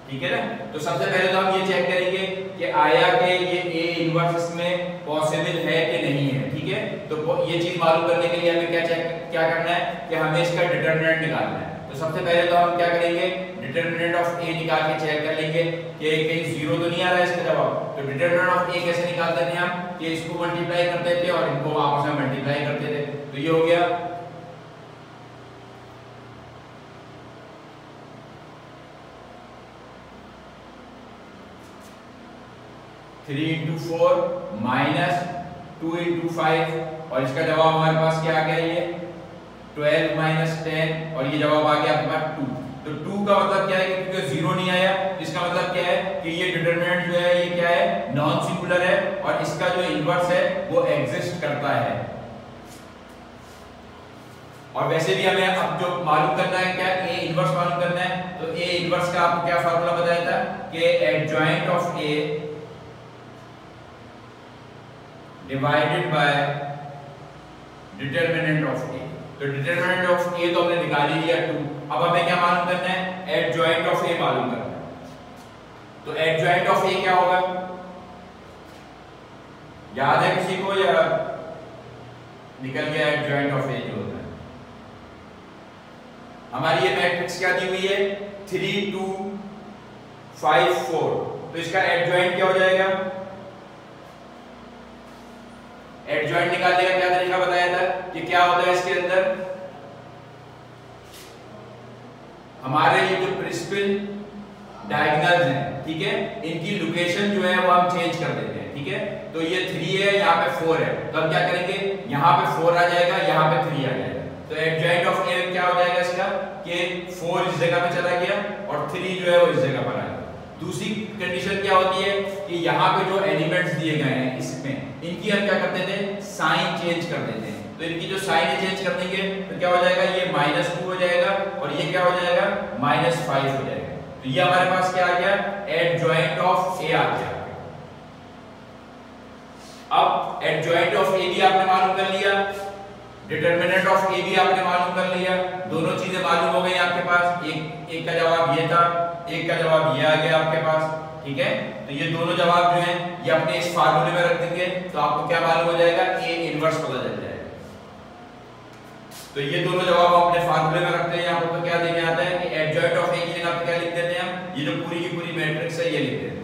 ठीक है ना, तो सबसे पहले तो हम ये चेक करेंगे कि आया कि ये ए इनवर्स इसमें पॉसिबल है कि नहीं है। ठीक है, तो ये चीज मालूम करने के लिए हमें क्या करना है कि हमें इसका डिटरमिनेंट निकालना है। तो सबसे पहले तो हम क्या करेंगे, डिटरमिनेंट ऑफ ए निकाल के चेक कर लेंगे कि कहीं जीरो तो नहीं आ रहा है इसका जवाब। तो डिटरमिनेंट ऑफ ए कैसे निकालते थे हम, कि इसको मल्टीप्लाई करते थे और इनको आपस में मल्टीप्लाई करते थे। तो ये हो गया 3 into 4 minus 2 into 5 और इसका जवाब हमारे पास क्या आ गया, ये 12 minus 10 और ये जवाब आ गया आपके पास 2। तो 2 का मतलब क्या है कि क्योंकि जीरो नहीं आया, इसका मतलब क्या है कि ये डिटरमिनेंट जो है ये क्या है, नॉन सिंगुलर है और इसका जो इनवर्स है वो एग्जिस्ट करता है। और वैसे भी हमें अब जो मालूम करना है क्या, ए इनवर्स मालूम करना है। तो ए इनवर्स का आपको क्या फार्मूला बताया था कि adjoint of A divided by determinant of A. तो डिटरमिनेंट ऑफ ए तो हमने निकाल ही लिया 2। अब हमें क्या मालूम करना है, एडजॉइंट ऑफ ए मालूम करना है। तो एडजॉइंट ऑफ ए क्या होगा, याद है किसी को या निकल गया? एडजॉइंट ऑफ ए जो होता है, हमारी ये मैट्रिक्स क्या दी हुई है 3 2 5 4। तो इसका एडजॉइंट क्या हो जाएगा, एडजॉइंट निकालने का क्या तरीका बताया था कि क्या होता है इसके अंदर, हमारे ये जो प्रिंसिपल डायगोनल्स हैं, ठीक है, इनकी लोकेशन जो है वो हम चेंज कर देते हैं। ठीक है, तो ये 3 है, यहाँ पे 4 है, तो हम क्या करेंगे, यहाँ पे 4 आ जाएगा, यहाँ पे 3 आ जाएगा। तो एडजॉइंट ऑफ ए क्या हो जाएगा इसका कि 4 इस जगह पे चला गया और 3 जो है वो इस जगह पर आ गया। दूसरी कंडीशन क्या होती है कि यहाँ पे जो एलिमेंट्स दिए गए हैं इसमें इनकी हम क्या करते थे, साइन चेंज कर देते हैं। तो इनकी जो साइन चेंज कर देंगे तो क्या हो जाएगा, ये -2 हो जाएगा और ये क्या हो जाएगा, -5 हो जाएगा। तो ये हमारे पास क्या आ गया, एडजॉइंट ऑफ ए आ गया। अब एडजॉइंट ऑफ ए भी आपने मालूम कर लिया, डिटरमिनेंट ऑफ ए भी आपने मालूम कर लिया, दोनों चीजें मालूम हो गई आपके पास। एक का जवाब ये था, एक का जवाब ये आ गया आपके पास, ठीक है। तो ये दोनों जवाब जो हैं ये अपने इस फार्मूले में रख देंगे तो आपको क्या मालूम हो जाएगा, ए इनवर्स पता चल जाएगा। तो ये दोनों जवाब हम अपने फार्मूले में रखते हैं। यहाँ पर तो क्या देने आता है कि एडजॉइंट ऑफ ए की जगह पे क्या लिख देते हैं हम, ये जो पूरी की पूरी मैट्रिक्स है ये लिख देते हैं।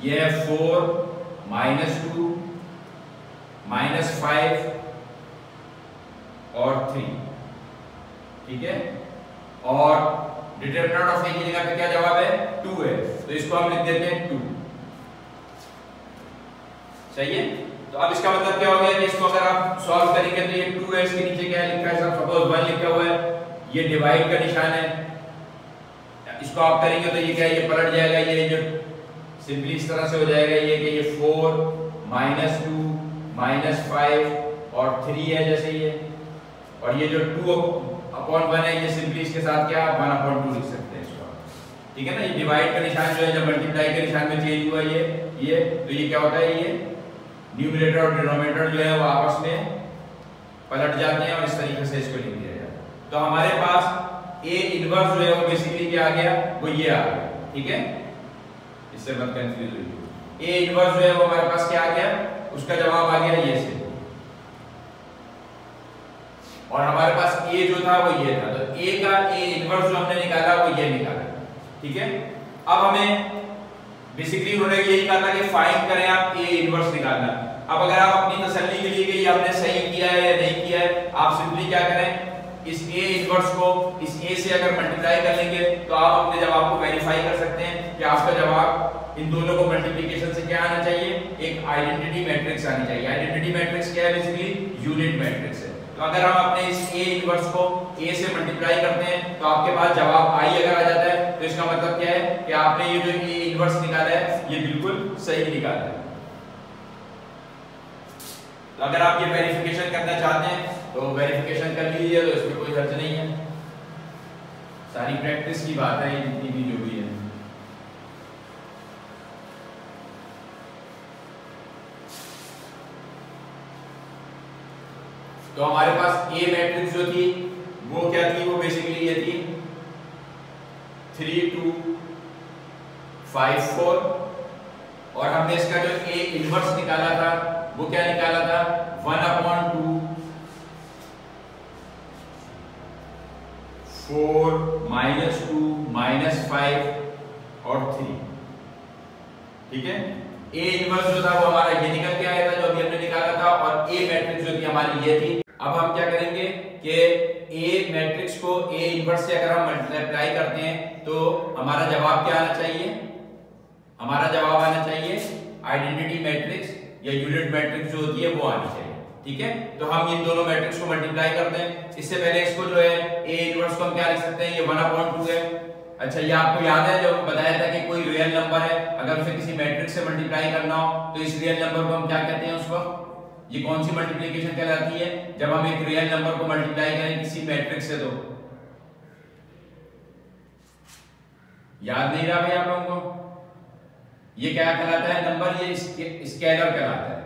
ये है 4 -2 -5 और 3, ठीक है। और डिटरमिनेंट ऑफ ए की जगह पे क्या जवाब है, 2 है, तो इसको हम लिख देते हैं 2, सही है। तो अब इसका मतलब क्या हो गया कि इसको अगर आप सॉल्व करेंगे तो ये 2 है, इसके नीचे क्या लिखा है, सपोज 1 लिखा हुआ है, ये डिवाइड का निशान है, इसको आप करेंगे तो ये क्या है, ये पलट जाएगा, ये जो सिंपली इस तरह से हो जाएगा ये कि ये 4 -2 -5 और 3 है जैसे ये, और ये जो 2/1 है ये सिंपली इसके साथ क्या 1/2 लिख सकते हैं इसको, ठीक है ना। ये डिवाइड का निशान जो है जब मल्टीप्लाई के निशान में चेंज हुआ ये तो ये क्या होता है, ये न्यूमरेटर और डिनोमिनेटर जो है वो आपस में पलट जाते हैं और इस तरीके से इसको लिख दिया जाता है। तो हमारे पास ए इनवर्स जो है वो बेसिकली क्या आ गया, वो ये आ गया, ठीक है, इससे मत कंफ्यूज होइए। ए इनवर्स जो है वो हमारे पास क्या आ गया, उसका जवाब आ गया ये से, और हमारे पास ए जो था वो ये था, तो ए का ए इनवर्स जो हमने निकाला वो ये निकाला, ठीक है। अब हमें बेसिकली उन्होंने यही कहा था कि फाइंड करें आप ए इनवर्स निकालना। अब अगर आप अपनी तसल्ली के लिए कि ये आपने सही किया है या नहीं किया है, आप सिंपली क्या करें, इस ए इनवर्स को इस ए से अगर मल्टीप्लाई कर लेंगे तो आप अपने जवाब को वेरीफाई कर सकते हैं कि आपका जवाब इन दोनों को मल्टीप्लिकेशन से क्या आना चाहिए, एक आइडेंटिटी मैट्रिक्स आनी चाहिए। आइडेंटिटी मैट्रिक्स क्या है, बेसिकली यूनिट मैट्रिक्स है। तो अगर हम अपने इस ए इनवर्स को ए से मल्टीप्लाई करते हैं तो आपके पास जवाब आई अगर आ जाता है तो इसका मतलब क्या है कि आपने ये जो ए इनवर्स निकाला है ये बिल्कुल सही निकाला है। तो अगर आप ये वेरिफिकेशन करना चाहते हैं तो वेरिफिकेशन कर लीजिए, तो इसमें कोई खर्च नहीं है, सारी प्रैक्टिस की बात है, जितनी भी जो भी है। तो हमारे पास ए मैट्रिक्स जो थी वो क्या थी, वो बेसिकली ये थी 3 2 5 4, और हमने इसका जो ए इनवर्स निकाला था वो क्या निकाला था, 1/2 4 -2 -5 और 3, ठीक है। ए इनवर्स जो था वो हमारा ये निकल के आया था जो अभी हमने निकाला था, और ए मैट्रिक्स जो थी हमारी ये थी। अब हम क्या करेंगे कि ए मैट्रिक्स को ए इनवर्स से अगर हम मल्टीप्लाई करते हैं तो हमारा जवाब क्या आना चाहिए, हमारा जवाब आना चाहिए आइडेंटिटी मैट्रिक्स या यूनिट मैट्रिक्स जो होती है वो आनी चाहिए, ठीक है। तो हम इन दोनों मैट्रिक्स को मल्टीप्लाई करते हैं। इससे पहले इसको जो है ए इनवर्स को हम क्या लिख सकते हैं, ये 1/2 है। अच्छा, ये आपको याद है जब बताया था कि कोई रियल नंबर है, अगर उसे किसी मैट्रिक्स से मल्टीप्लाई करना हो तो इस रियल नंबर को हम क्या कहते हैं उस वक्त, ये कौन सी मल्टीप्लिकेशन कहलाती है, जब हम एक रियल नंबर को मल्टीप्लाई करें किसी मैट्रिक्स से। तो याद नहीं रहा भाई आप लोगों को, ये क्या कहलाता है नंबर, ये स्केलर कहलाता है,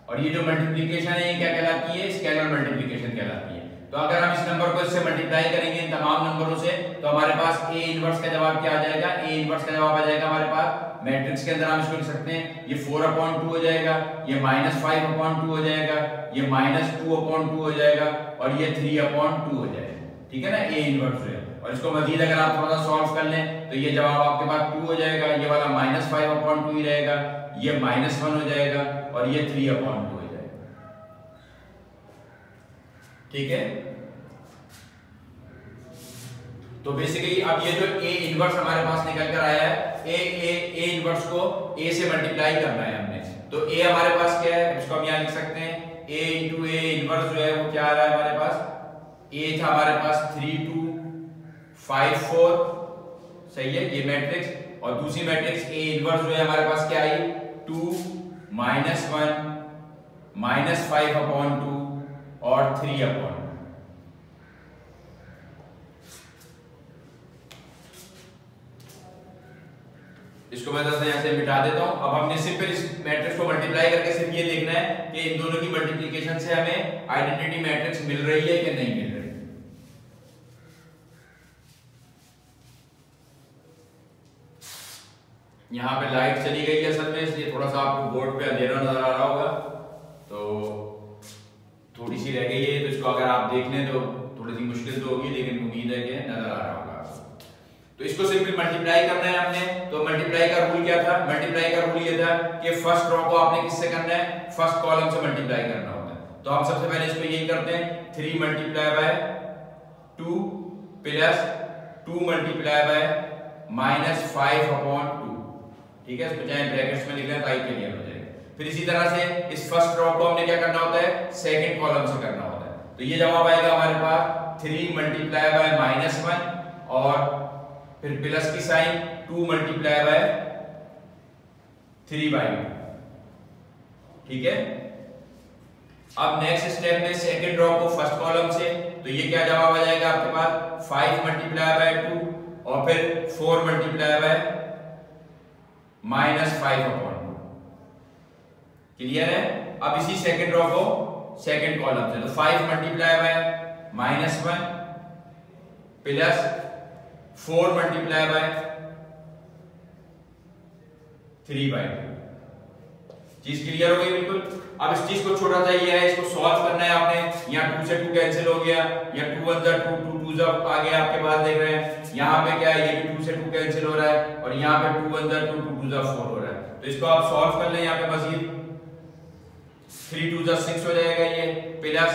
और ये जो मल्टीप्लिकेशन है ये क्या कहलाती है, स्केलर मल्टीप्लिकेशन कहलाती है। तो अगर हम इस नंबर को इससे मल्टीप्लाई करेंगे इन तमाम नंबरों से तो हमारे पास ए इनवर्स का जवाब क्या आ जाएगा, ए इनवर्स का जवाब आ जाएगा हमारे पास मैट्रिक्स के अंदर हम इसको लिख सकते हैं, ये 4/2 हो जाएगा, ये -5/2 हो जाएगा, ये -2/2 हो जाएगा, और ये 3/2 हो जाएगा, ठीक है ना, ए इनवर्स है। और इसको मजीद अगर आप थोड़ा सा सॉल्व कर लें तो ये जवाब आपके पास 2 हो जाएगा, ये वाला -5/2 ही रहेगा, ये -1 हो जाएगा, और ये 3/2 हो जाएगा, ठीक है। तो बेसिकली अब ये जो ए इनवर्स हमारे पास निकल कर आया है, ए इनवर्स को ए से मल्टीप्लाई करना है हमने, तो ए हमारे पास क्या है, इसको हम यहां लिख सकते हैं a * a इनवर्स जो है वो क्या आ रहा है हमारे पास, ए था हमारे पास 3 2 5 4, सही है ये मैट्रिक्स। और दूसरी मैट्रिक्स ए इनवर्स जो है हमारे पास क्या आई 2 -1 -5/2 और 3/2। इसको मैं यहाँ से मिटा देता हूं। अब हमने सिंपल इस मैट्रिक्स को मल्टीप्लाई करके सिर्फ ये देखना है कि इन दोनों की मल्टीप्लिकेशन से हमें आइडेंटिटी मैट्रिक्स मिल रही है कि नहीं मिल रही। यहाँ पे लाइट चली गई है असल में, इसलिए थोड़ा सा आपको बोर्ड पे अंधेरा नजर आ रहा होगा, तो थोड़ी सी रह गई है, तो इसको अगर आप देख लें तो थोड़ी सी मुश्किल तो होगी, लेकिन उम्मीद है कि नजर आ रहा होगा आपको। तो इसको सिंपल मल्टीप्लाई करना है हमने। तो मल्टीप्लाई का रूल क्या था? मल्टीप्लाई का रूल ये था कि फर्स्ट रो को आपने किससे करना है? फर्स्ट कॉलम से मल्टीप्लाई करना होता है। तो हम सबसे पहले इसको यही करते हैं, 3 × 2 प्लस 2 × -5/2, ठीक है। इसको चाहे ब्रैकेट्स में लिख लें ताकि क्लियर हो जाएगा। फिर इसी तरह से इस फर्स्ट रो को हमने क्या करना होता है? सेकंड कॉलम से करना होता है। तो ये जवाब आएगा हमारे पास 3 × -1 और फिर प्लस की साइन 2 × 3/2, ठीक है। अब नेक्स्ट स्टेप में सेकंड रो को फर्स्ट कॉलम से, तो ये क्या जवाब आ जाएगा आपके पास 5 × 2 और फिर 4 × -5/2, क्लियर है। अब इसी सेकंड रो को सेकंड कॉलम से, तो 5 × -1 प्लस 4 × 3/2, चीज क्लियर हो गई बिल्कुल। अब इस चीज को छोटा सा ये है, इसको सॉल्व करना है आपने। यहाँ 2 से 2 कैंसिल हो गया, या 2 1 2 2 2 2 आ गया आपके पास, देख रहे हैं। यहाँ पे क्या है, ये भी 2 से 2 कैंसिल हो रहा है, और यहाँ पे 2 1 2 2 2 4 हो रहा है। तो इसको आप सॉल्व कर लें। यहाँ पे मजीद 3 2 6 हो जाएगा ये, प्लस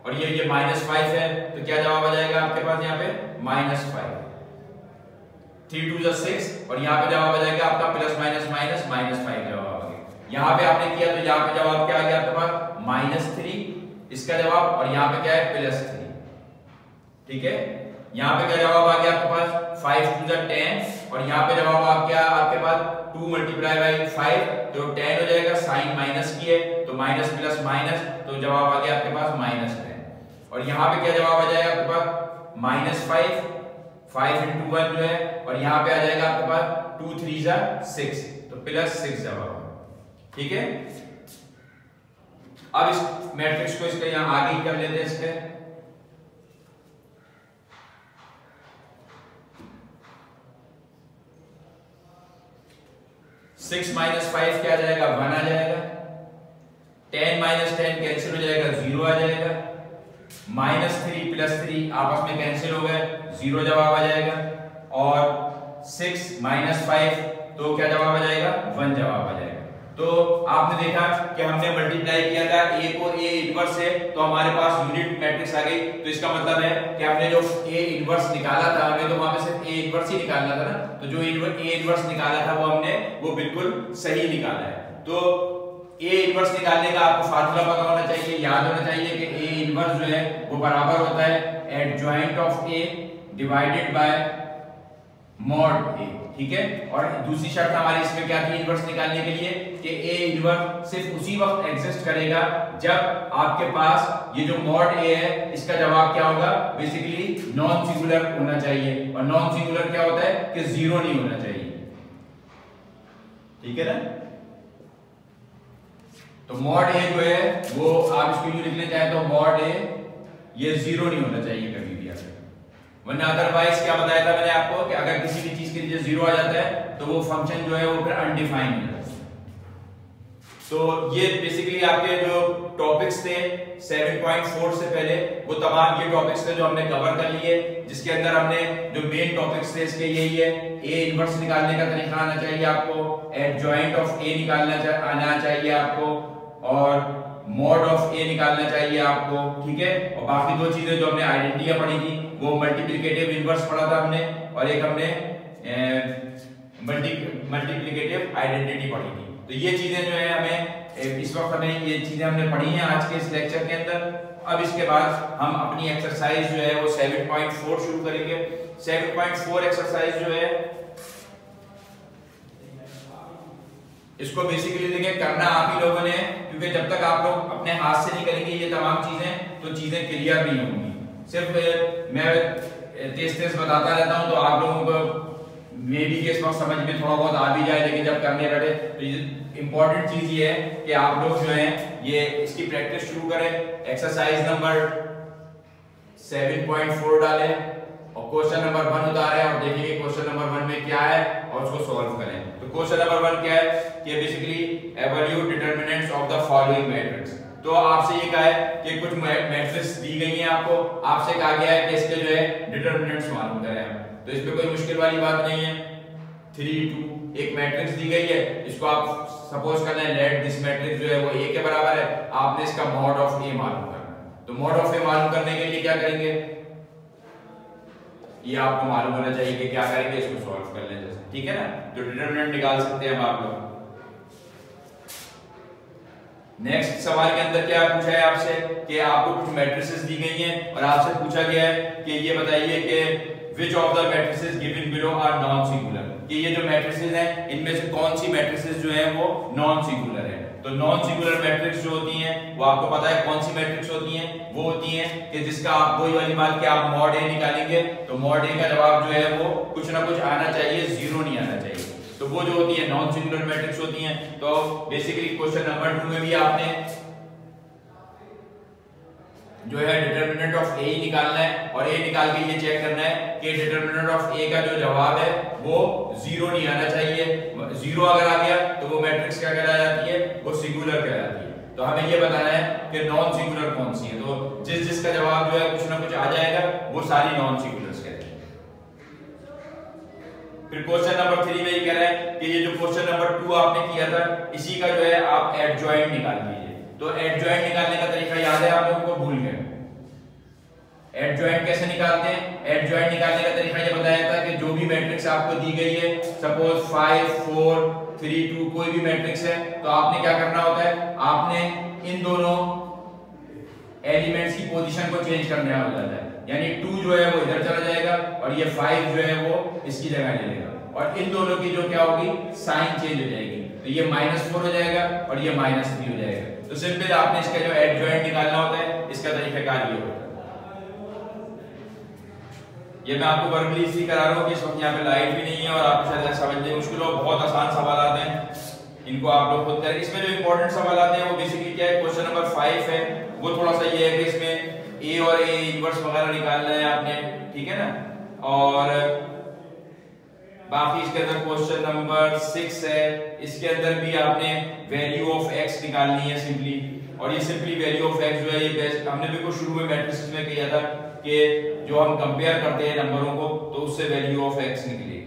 और ये -5 है, तो क्या जवाब आ जाएगा आपके पास यहाँ पे -5। 3 2 6 और यहाँ पे जवाब आ जाएगा आपका प्लस -5 जवाब आ गया। यहाँ पे आपने किया तो यहाँ पे जवाब क्या आ गया आपके पास -3 इसका जवाब, और यहाँ पे क्या है +3, ठीक है। यहाँ पे क्या जवाब आ गया आपके पास 5 2 10, और यहाँ पे जवाब आ गया आपके पास 2 × 5, तो 10 हो जाएगा। साइन माइनस की है तो माइनस प्लस माइनस, तो जवाब आ गया आपके पास -10। और यहाँ पे क्या जवाब आ जाएगा आपके पास -5 × 1 जो है, और यहाँ पे आ जाएगा आपके पास 2 3 6, तो +6 जवाब, ठीक है। अब इस मैट्रिक्स को इसके यहाँ आगे ही कर लेते हैं इसके। सिक्स -5 क्या आ जाएगा? 1 आ जाएगा। 10 - 10 कैंसिल हो जाएगा, 0 आ जाएगा। -3 + 3 आपस में कैंसिल हो गए, 0 जवाब आ जाएगा। और 6 - 5 तो क्या जवाब आ जाएगा? 1 जवाब आ जाएगा। तो आपने देखा कि हमने मल्टीप्लाई किया था a को a इनवर्स से, तो हमारे पास यूनिट मैट्रिक्स आ गई। तो इसका मतलब है कि हमने जो a इनवर्स निकाला था, हमें तो वहां पे सिर्फ a इनवर्स ही निकालना था ना, तो जो a इनवर्स निकाला था वो बिल्कुल सही निकाला है। तो a इनवर्स निकालने का आपको फार्मूला पता होना चाहिए, याद होना चाहिए कि a इनवर्स जो है वो बराबर होता है adjoint of a divided by mod a, ठीक है। और दूसरी शर्त हमारी इसमें क्या थी इनवर्स निकालने के लिए, कि a इनवर्स सिर्फ उसी वक्त एग्जिस्ट करेगा जब आपके पास ये जो मॉड a है इसका जवाब क्या होगा? बेसिकली नॉन सिंगुलर होना चाहिए। और नॉन सिंगुलर क्या होता है कि 0 नहीं होना चाहिए, ठीक है ना। तो मॉड a जो है वो आप इसको यूं लिखना चाहे तो मॉड a ये 0 नहीं होना चाहिए कभी भी, वरना अदरवाइज क्या बताया था मैंने आपको कि अगर किसी भी चीज के लिए 0 आ जाता है तो वो फंक्शन जो है वो फिर अनडिफाइंड हो जाता है। तो ये बेसिकली आपके जो टॉपिक्स थे 7.4 से पहले, वो तमाम ये टॉपिक्स थे जो हमने कवर कर लिए, जिसके अंदर हमने जो मेन टॉपिक्स थे इसके यही है, a इनवर्स निकालने का तरीका आना चाहिए आपको, एडजॉइंट ऑफ a निकालना आना चाहिए आपको, और मॉड ऑफ a निकालना चाहिए आपको, ठीक है। और बाकी दो चीजें जो हमने आइडेंटिटी पढ़ी थी वो मल्टीप्लिकेटिव इनवर्स पढ़ा था हमने, और एक हमने मल्टीप्लिकेटिव आइडेंटिटी पढ़ी थी। तो ये चीजें जो है हमें इस वक्त हमें ये चीजें हमने पढ़ी हैं आज के इस लेक्चर के अंदर। अब इसके बाद हम अपनी एक्सरसाइज जो है वो 7.4 शुरू करेंगे। 7.4 एक्सरसाइज जो है इसको बेसिकली देखिए करना आप ही लोगों ने, क्योंकि जब तक आप लोग अपने हाथ से नहीं करेंगे ये तमाम चीजें तो चीजें क्लियर नहीं होंगी। सिर्फ मैं तेज बताता रहता हूं तो आप लोगों को मे बी के इस वक्त समझ में थोड़ा बहुत आ भी जाए, लेकिन जब करने बैठे तो इंपॉर्टेंट चीज ये है कि आप लोग जो है ये इसकी प्रैक्टिस शुरू करें। एक्सरसाइज नंबर 7.4 डालें और क्वेश्चन नंबर 1 उतारें और देखिए क्वेश्चन नंबर 1 में क्या है और उसको सॉल्व करें। तो क्वेश्चन नंबर 1 क्या है कि basically evaluate determinants of the following matrix. तो आपसे ये कहा है कि कुछ मैट्रिक्स दी गई हैं आपको, आपसे कहा गया है कि इसके जो है डिटरमिनेंट्स मालूम करें। तो इसमें कोई मुश्किल वाली बात नहीं है। 3 2 एक मैट्रिक्स दी गई है, इसको आप सपोज करना है लेट दिस मैट्रिक्स जो है वो a के बराबर है, आपने इसका मॉड ऑफ a मालूम करना है। तो मॉड ऑफ a मालूम करने के लिए क्या करेंगे, ये आपको मालूम होना चाहिए कि क्या करेंगे, इसको सॉल्व कर लें जैसे, ठीक है ना। तो डिटरमिनेंट निकाल सकते हैं हम आप लोग। नेक्स्ट सवाल के अंदर क्या पूछा है आपसे कि आपको कुछ मैट्रिसेस दी गई हैं और आपसे पूछा गया है कि ये बताइए कि which of the matrices given below are non singular, कि ये जो मैट्रिसेस हैं इनमें से कौन सी मैट्रिसेस जो है वो नॉन सिंगुलर है। तो नॉन सिंगुलर मैट्रिक्स जो होती हैं वो आपको पता है कौन सी मैट्रिक्स होती हैं, वो होती हैं कि जिसका आप वही वाली बात कि आप मॉड ए निकालेंगे तो मॉड ए का जवाब जो है वो कुछ ना कुछ आना चाहिए, जीरो नहीं आना चाहिए। तो वो जो होती है नॉन सिंगुलर मैट्रिक्स होती हैं। तो बेसिकली क्वेश्चन नंबर 2 में भी आपने जो है डिटरमिनेंट ऑफ ए ही निकालना है और ए निकाल के ये चेक करना है कि डिटरमिनेंट ऑफ ए का जो जवाब है वो जीरो नहीं आना चाहिए। जीरो अगर आ गया तो वो मैट्रिक्स क्या कहला जाती है, वो सिंगुलर कहलाती है। तो हमें ये बताना है कि नॉन सिंगुलर कौन सी है। तो जिसका जवाब जो है कुछ ना कुछ आ जाएगा वो सारी नॉन सिंगुलर्स कहलाएंगी। फिर क्वेश्चन नंबर 3 में ये कह रहा है कि ये जो क्वेश्चन नंबर 2 आपने किया था इसी का जो है आप एडजॉइंट निकाल लीजिए। तो एडजॉइंट निकालने का तरीका याद है आप लोगों को, भूल गए? एडजॉइंट कैसे निकालते हैं? एडजॉइंट निकालने का तरीका ये बताया था कि जो भी मैट्रिक्स आपको दी गई है, सपोज 5 4 3 2 कोई भी मैट्रिक्स है, तो आपने क्या करना होता है, आपने इन दोनों एलिमेंट्स की पोजीशन को चेंज करना होता है। यानी 2 जो है वो इधर चला जाएगा और ये 5 जो है वो इसकी जगह ले लेगा और इन दोनों की जो क्या होगी, साइन चेंज हो जाएगी। तो ये -4 हो जाएगा और ये -3 हो जाएगा। तो सिंपल आपने इसका जो एडजॉइंट निकालना होता है, इसका तरीकाकार ये होता है। ये मैं आपको वर्बली इसलिए करा रहा हूं कि इस वक्त यहाँ पे लाइट भी नहीं है और आपको शायद समझने मुश्किल हो। बहुत आसान सवाल आते हैं, इनको आप लोग खुद करें। इसमें जो इंपॉर्टेंट सवाल आते हैं वो बेसिकली क्या है, क्वेश्चन नंबर 5 है, वो थोड़ा सा ये है कि इसमें ए और ए इनवर्स वगैरह निकालना है आपने, ठीक है ना। और बाकी इसके अंदर क्वेश्चन नंबर 6 है, इसके अंदर भी आपने वैल्यू ऑफ x निकालनी है सिंपली। और ये सिंपली वैल्यू ऑफ x जो है ये हमने बिल्कुल शुरू में मैट्रिसेस में किया था कि जो हम कंपेयर करते हैं नंबरों को तो उससे वैल्यू ऑफ x निकलेगी।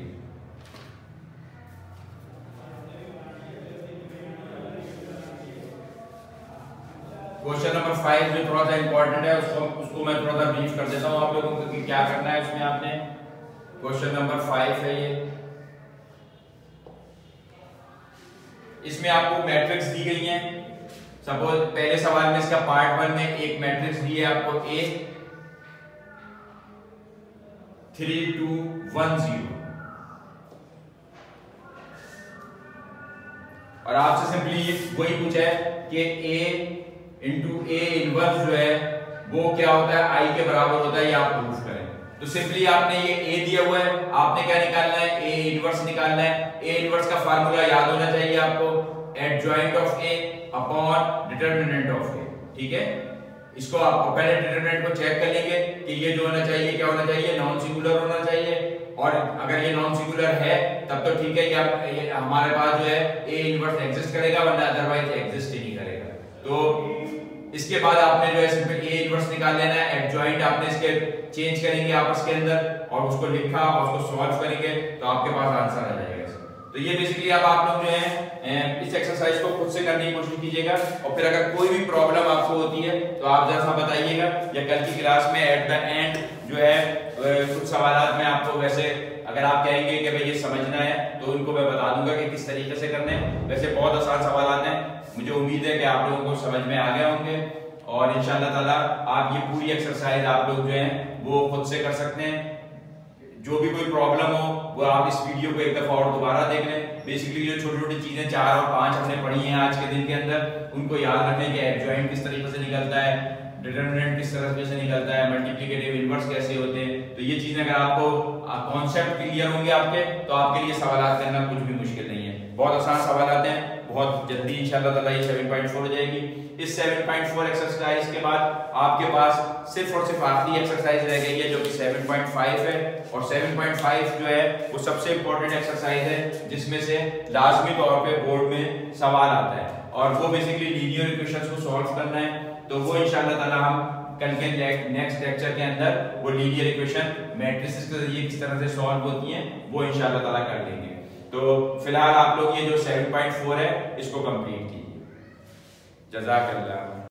क्वेश्चन नंबर 5 जो थोड़ा सा इंपॉर्टेंट है उसको मैं थोड़ा सा ब्रीफ कर देता हूं आप लोगों को कि क्या करना है उसमें। आपने क्वेश्चन नंबर 5 है ये, इसमें आपको मैट्रिक्स दी गई है। सपोज पहले सवाल में इसका पार्ट 1 में एक मैट्रिक्स दी है आपको A 3 2 1 0 और आपसे सिंपली वही पूछा है कि A इंटू A इनवर्स जो है वो क्या होता है, I के बराबर होता है, ये आप प्रूफ करें। तो सिंपली आपने ये A दिया हुआ है, आपने क्या निकालना है, A इनवर्स निकालना है। A इनवर्स का फार्मूला याद होना चाहिए आपको, adjoint of A upon determinant of A, ठीक है। इसको आप पहले डिटरमिनेंट को चेक कर लेंगे कि ये जो होना चाहिए क्या होना चाहिए, नॉन सिंगुलर होना चाहिए। और अगर ये नॉन सिंगुलर है तब तो ठीक है, ये हमारे पास जो है A इनवर्स एग्जिस्ट करेगा, वरना अदरवाइज एग्जिस्ट ही नहीं करेगा। तो इसके बाद आपने जो है सिंपल A इनवर्स निकाल लेना है, एडजॉइंट आपने इसके चेंज करेंगे आपस के अंदर और उसको लिखा और उसको सॉल्व करेंगे तो आपके पास आंसर आ जाएगा। तो ये बेसिकली अब आप लोग जो है इस एक्सरसाइज को खुद से करने की कोशिश कीजिएगा और फिर अगर कोई भी प्रॉब्लम आपको होती है तो आप जरा सा बताइएगा, या कल की क्लास में एट द एंड जो है कुछ सवाल में आपको वैसे अगर आप कहेंगे कि भाई ये समझना है तो उनको मैं बता दूंगा कि किस तरीके से करना है। वैसे बहुत आसान सवाल हैं, मुझे उम्मीद है कि आप लोगों को समझ में आ गए होंगे और इंशाल्लाह ताला आप ये पूरी एक्सरसाइज आप लोग जो है वो खुद से कर सकते हैं। जो भी कोई प्रॉब्लम हो वो आप इस वीडियो को एक दफा और दोबारा देख लें। बेसिकली जो छोटी छोटी चीजें 4 और 5 हमने पढ़ी हैं आज के दिन के अंदर, उनको याद रखें कि एडजॉइंट किस तरीके से निकलता है, डिटरमिनेंट किस तरह से निकलता है, मल्टीप्लिकेटिव इनवर्स कैसे होते हैं। तो ये चीजें अगर आपको कॉन्सेप्ट क्लियर होंगे आपके, तो आपके लिए सवाल करना कुछ भी मुश्किल नहीं है। बहुत आसान सवाल आते हैं, बहुत जल्दी इंशाल्लाह ताला ये 7.4 हो जाएगी। इस 7.4 एक्सरसाइज के बाद आपके पास सिर्फ और सिर्फ आखिरी एक्सरसाइज रह गई है जो कि 7.5 है। और 7.5 जो है वो सबसे इंपॉर्टेंट एक्सरसाइज है जिसमें से लाजमी तौर पे बोर्ड में सवाल आता है, और वो बेसिकली लीनियर इक्वेशंस को सॉल्व करना है। तो वो इंशाल्लाह ताला हम कल के नेक्स्ट लेक्चर के अंदर वो लीनियर इक्वेशन मैट्रिसेस के जरिए किस तरह से सॉल्व होती हैं वो इंशाल्लाह ताला कर लेंगे। तो फिलहाल आप लोग ये जो 7.4 है इसको कंप्लीट कीजिए। जज़ाकल्लाह।